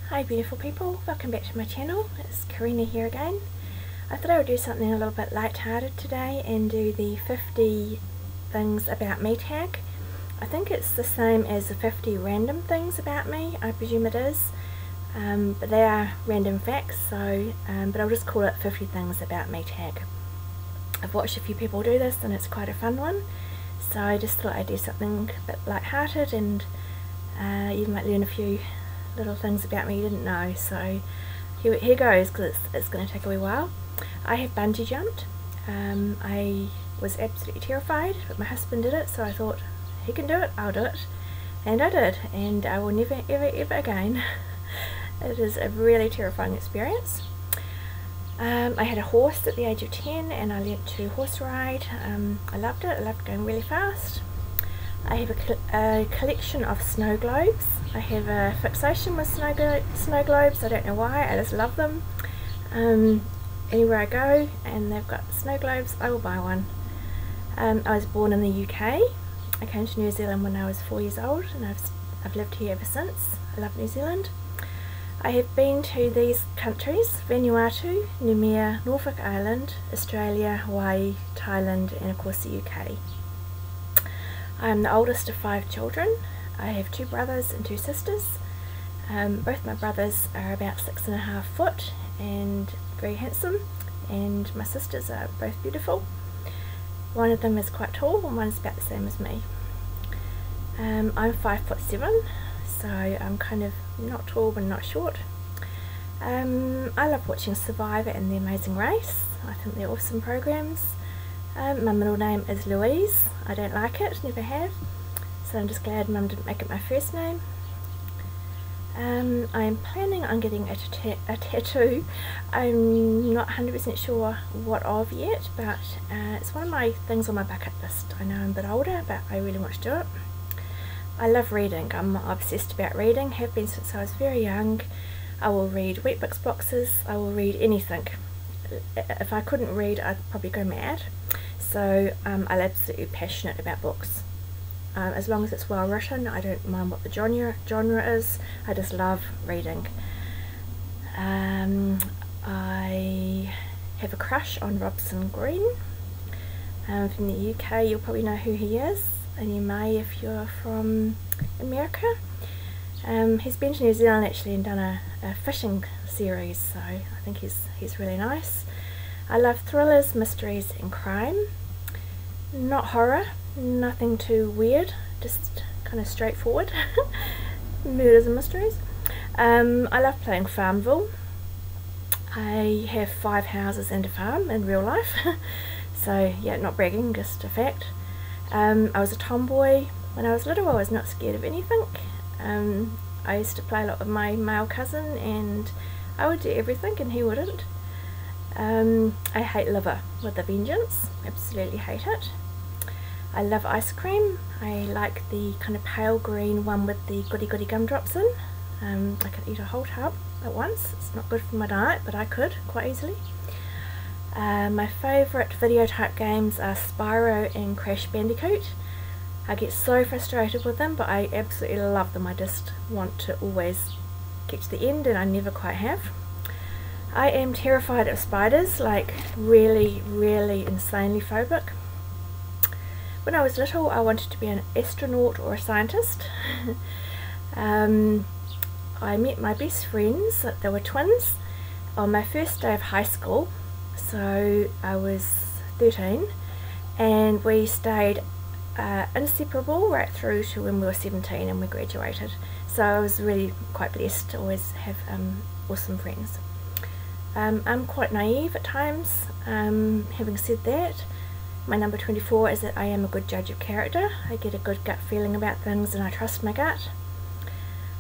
Hi beautiful people, welcome back to my channel. It's Karena here again. I thought I would do something a little bit light-hearted today and do the 50 things about me tag. I think it's the same as the 50 random things about me, I presume it is, but they are random facts, so but I'll just call it 50 things about me tag. I've watched a few people do this and it's quite a fun one, so I just thought I'd do something a bit light-hearted and you might learn a few little things about me you didn't know. So here goes, because it's going to take a wee while. I have bungee jumped. I was absolutely terrified, but my husband did it, so I thought, he can do it, I'll do it. And I did, and I will never ever again. It is a really terrifying experience. I had a horse at the age of 10 and I learnt to horse ride. I loved it, I loved going really fast. I have a collection of snow globes. I have a fixation with snow globes. I don't know why, I just love them. Anywhere I go and they've got snow globes, I will buy one. I was born in the UK. I came to New Zealand when I was 4 years old and I've lived here ever since. I love New Zealand. I have been to these countries: Vanuatu, Noumea, Norfolk Island, Australia, Hawaii, Thailand, and of course the UK. I am the oldest of 5 children. I have 2 brothers and 2 sisters. Both my brothers are about 6.5 foot and very handsome, and my sisters are both beautiful. One of them is quite tall and one's about the same as me. I'm 5'7", so I'm kind of not tall but not short. I love watching Survivor and The Amazing Race. I think they're awesome programs. My middle name is Louise. I don't like it, never have, so I'm just glad Mum didn't make it my first name. I'm planning on getting a tattoo. I'm not 100% sure what of yet, but it's one of my things on my bucket list. I know I'm a bit older, but I really want to do it. I love reading. I'm obsessed about reading, have been since I was very young. I will read Wheatbix boxes, I will read anything. If I couldn't read, I'd probably go mad. So I'm absolutely passionate about books. As long as it's well written, I don't mind what the genre is. I just love reading. I have a crush on Robson Green. From the UK, you'll probably know who he is, and you may if you're from America. He's been to New Zealand actually and done a fishing series, so I think he's really nice. I love thrillers, mysteries and crime. Not horror, nothing too weird, just kind of straightforward. Murders and mysteries. I love playing Farmville. I have 5 houses and a farm in real life. So yeah, not bragging, just a fact. I was a tomboy. When I was little I was not scared of anything. I used to play a lot with my male cousin and I would do everything and he wouldn't. I hate liver with a vengeance, absolutely hate it. I love ice cream. I like the kind of pale green one with the goody gumdrops in. I could eat a whole tub at once. It's not good for my diet, but I could quite easily. My favourite video type games are Spyro and Crash Bandicoot. I get so frustrated with them, but I absolutely love them. I just want to always get to the end and I never quite have. I am terrified of spiders, like really insanely phobic. When I was little I wanted to be an astronaut or a scientist. I met my best friends, they were twins, on my first day of high school, so I was 13, and we stayed inseparable right through to when we were 17 and we graduated. So I was really quite blessed to always have awesome friends. I'm quite naive at times. Having said that, my number 24 is that I am a good judge of character. I get a good gut feeling about things and I trust my gut.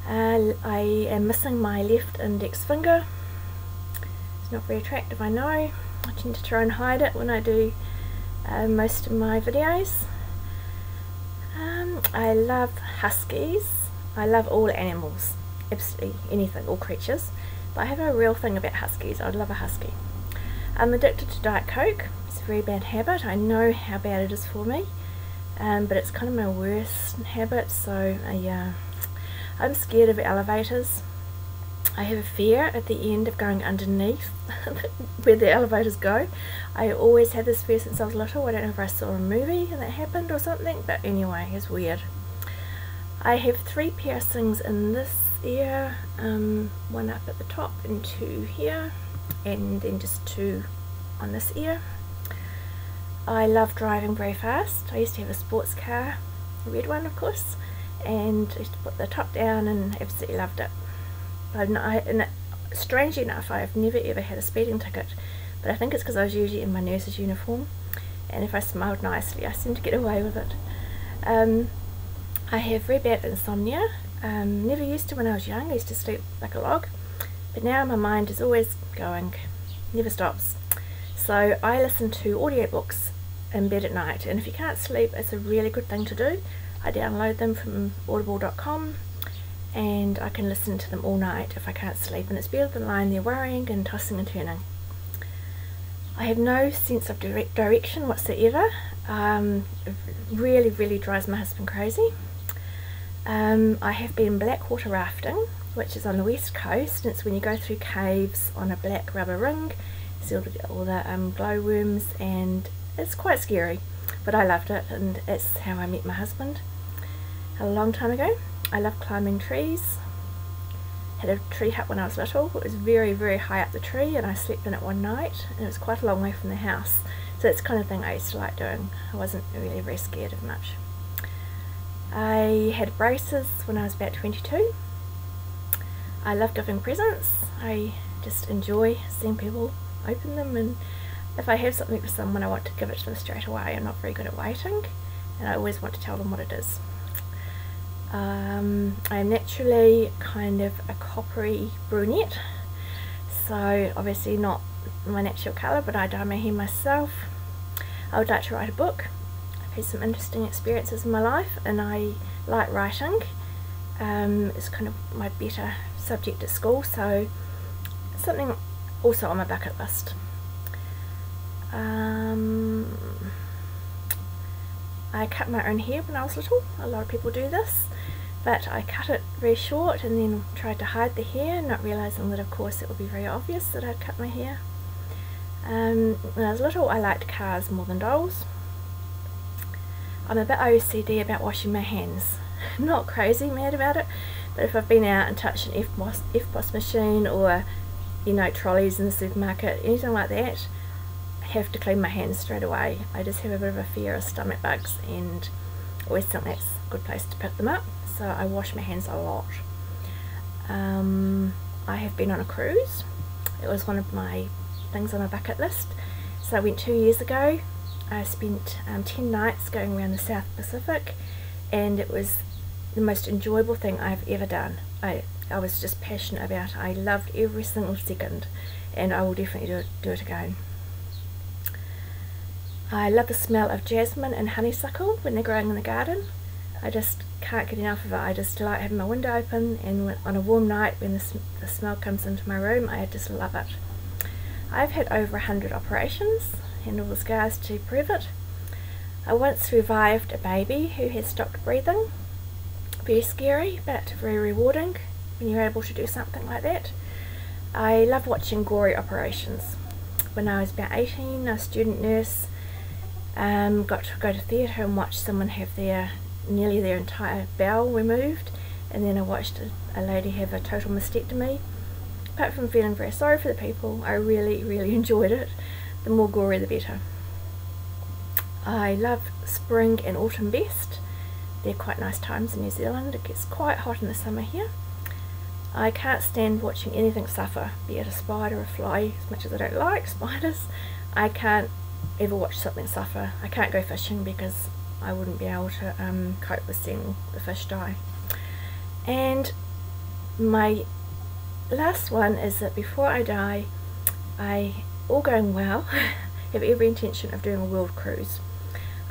I am missing my left index finger. It's not very attractive, I know. I tend to try and hide it when I do most of my videos. I love huskies. I love all animals, absolutely anything, all creatures. But I have a real thing about huskies. I'd love a husky. I'm addicted to Diet Coke. It's a very bad habit. I know how bad it is for me, but it's kind of my worst habit. So I'm scared of elevators. I have a fear at the end of going underneath where the elevators go. I always had this fear since I was little. I don't know if I saw a movie and that happened or something, but anyway, it's weird. I have 3 piercings in this ear, one up at the top and 2 here, and then just 2 on this ear. I love driving very fast. I used to have a sports car, a red one of course, and I used to put the top down and absolutely loved it. And strangely enough, I've never ever had a speeding ticket, but I think it's because I was usually in my nurse's uniform, and if I smiled nicely I seemed to get away with it. I have very bad insomnia. Never used to when I was young. I used to sleep like a log, but now my mind is always going, never stops. So I listen to audiobooks in bed at night, and if you can't sleep, it's a really good thing to do. I download them from audible.com and I can listen to them all night if I can't sleep, and it's better than lying there worrying and tossing and turning. I have no sense of direction whatsoever. It really drives my husband crazy. I have been blackwater rafting, which is on the west coast, and it's when you go through caves on a black rubber ring, see all the glowworms, and it's quite scary, but I loved it, and it's how I met my husband a long time ago. I love climbing trees. Had a tree hut when I was little. It was very high up the tree, and I slept in it one night, and it was quite a long way from the house, so it's the kind of thing I used to like doing. I wasn't really very scared of much. I had braces when I was about 22. I love giving presents. I just enjoy seeing people open them, and if I have something for someone I want to give it to them straight away. I'm not very good at waiting, and I always want to tell them what it is. I am naturally kind of a coppery brunette, so obviously not my natural colour, but I dye my hair myself. I would like to write a book. I've had some interesting experiences in my life, and I like writing. It's kind of my better subject at school, so it's something also on my bucket list. I cut my own hair when I was little. A lot of people do this, but I cut it very short and then tried to hide the hair, not realising that of course it would be very obvious that I'd cut my hair. When I was little I liked cars more than dolls. I'm a bit OCD about washing my hands. Not crazy mad about it, but if I've been out and touched an F-boss machine, or you know, trolleys in the supermarket, anything like that, I have to clean my hands straight away. I just have a bit of a fear of stomach bugs, and always think that's a good place to pick them up, so I wash my hands a lot. I have been on a cruise. It was one of my things on my bucket list. So I went 2 years ago. I spent 10 nights going around the South Pacific, and it was the most enjoyable thing I've ever done. I was just passionate about it. I loved every single second, and I will definitely do it again. I love the smell of jasmine and honeysuckle when they're growing in the garden. I just can't get enough of it. I just like having my window open, and on a warm night when the smell comes into my room, I just love it. I've had over 100 operations and all the scars to prove it. I once revived a baby who had stopped breathing. Very scary, but very rewarding when you're able to do something like that. I love watching gory operations. When I was about 18, a student nurse got to go to theatre and watch someone have nearly their entire bowel removed, and then I watched a lady have a total mastectomy. Apart from feeling very sorry for the people, I really enjoyed it. The more gory the better. I love spring and autumn best. They're quite nice times in New Zealand. It gets quite hot in the summer here. I can't stand watching anything suffer, be it a spider or a fly. As much as I don't like spiders, I can't ever watch something suffer. I can't go fishing because I wouldn't be able to cope with seeing the fish die. And my last one is that before I die, all going well, have every intention of doing a world cruise.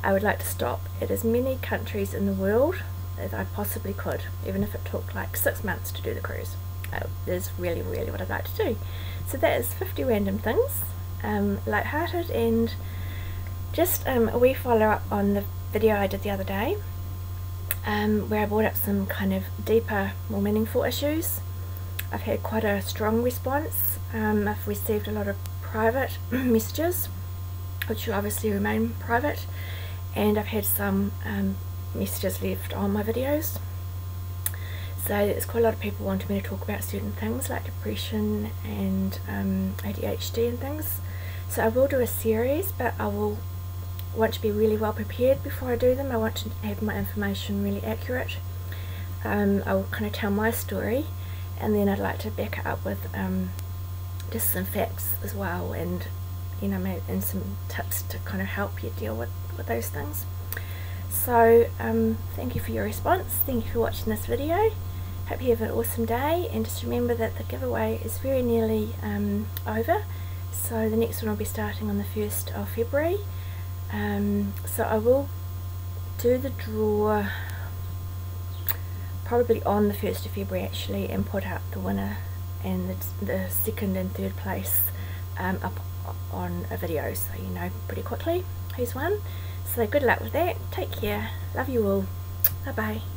I would like to stop at as many countries in the world as I possibly could, even if it took like 6 months to do the cruise. That is really what I'd like to do. So that is 50 random things, light-hearted, and just a wee follow-up on the video I did the other day, where I brought up some kind of deeper, more meaningful issues. I've had quite a strong response. I've received a lot of private messages, which will obviously remain private, and I've had some messages left on my videos. So there's quite a lot of people wanting me to talk about certain things like depression and ADHD and things. So I will do a series, but I will want to be really well prepared before I do them. I want to have my information really accurate. I will kind of tell my story, and then I'd like to back it up with just some facts as well, and you know, maybe, and some tips to kind of help you deal with those things. So thank you for your response, thank you for watching this video. Hope you have an awesome day, and just remember that the giveaway is very nearly over. So the next one will be starting on the 1st of February. So I will do the draw probably on the 1st of February actually, and put out the winner and the second and third place up on a video, so you know pretty quickly who's won. So good luck with that, take care, love you all, bye bye.